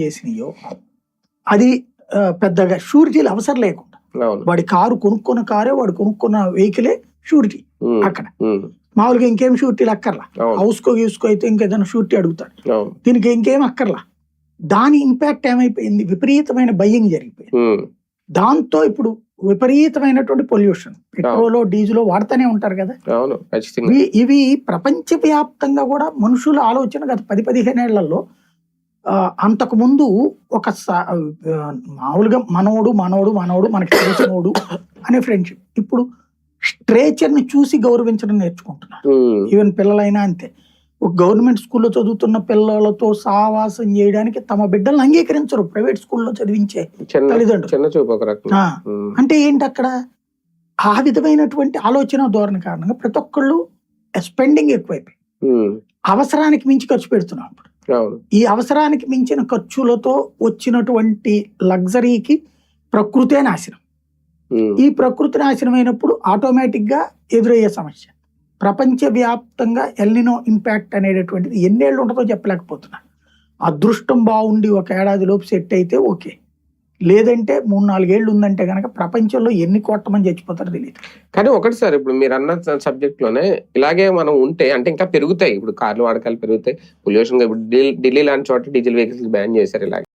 చేసినాయో అది పెద్దగా షూరిటీలు అవసరం లేకుండా వాడి కారు కొనుక్కున్న కారే వాడు కొనుక్కున్న వెహికలే షూరిటీ అక్కడ. మామూలుగా ఇంకేం షూరిటీలు అక్కర్లా. హౌస్కో గీసుకో అయితే ఇంకేదైనా షూరిటీ అడుగుతాడు. దీనికి ఇంకేం అక్కర్లా. దాని ఇంపాక్ట్ ఏమైపోయింది, విపరీతమైన బయ్యింగ్ జరిగిపోయింది. దాంతో ఇప్పుడు విపరీతమైనటువంటి పొల్యూషన్, పెట్రోల్ డీజిల్ వాడుతూనే ఉంటారు కదా. ఇవి ప్రపంచవ్యాప్తంగా కూడా మనుషుల ఆలోచన గత 10-15 ఏళ్లలో అంతకు ముందు ఒక మామూలుగా మనోడు మనోడు మనోడు మనకి తెలిసినోడు అనే ఫ్రెండ్షిప్. ఇప్పుడు స్ట్రేచర్ ని చూసి గౌరవించడం నేర్చుకుంటున్నారు. ఈవెన్ పిల్లలైనా అంతే. ఒక గవర్నమెంట్ స్కూల్లో చదువుతున్న పిల్లలతో సహవాసం చేయడానికి తమ బిడ్డలను అంగీకరించరు ప్రైవేట్ స్కూల్లో చదివించే తల్లిదండ్రులు. అంటే ఏంటి అక్కడ ఆ విధమైనటువంటి ఆలోచన ధోరణి కారణంగా ప్రతి ఒక్కళ్ళు స్పెండింగ్ ఎక్కువైపోయి అవసరానికి మించి ఖర్చు పెడుతున్నాం. ఈ అవసరానికి మించిన ఖర్చులతో వచ్చినటువంటి లగ్జరీకి ప్రకృతే నాశనం. ఈ ప్రకృతి నాశనం అయినప్పుడు ఆటోమేటిక్ గా ఎదురయ్యే సమస్య ప్రపంచవ్యాప్తంగా ఎల్నినో ఇంపాక్ట్ అనేటటువంటిది ఎన్నేళ్ళు ఉంటుందో చెప్పలేకపోతున్నా. అదృష్టం బాగుండి ఒక ఏడాది లోపు సెట్ అయితే ఓకే, లేదంటే 3-4 ఏళ్ళు ఉందంటే కనుక ప్రపంచంలో ఎన్ని కోట్ల మంది చచ్చిపోతారో తెలియదు. కానీ ఒకటి సార్, ఇప్పుడు మీరు అన్న సబ్జెక్ట్ లోనే ఇలాగే మనం ఉంటే అంటే ఇంకా పెరుగుతాయి. ఇప్పుడు కార్లు వాడకాలు పెరుగుతాయి, పొల్యూషన్. ఇప్పుడు ఢిల్లీ లాంటి చోట డీజిల్ వెహికల్స్ బ్యాన్ చేశారు ఇలాగే.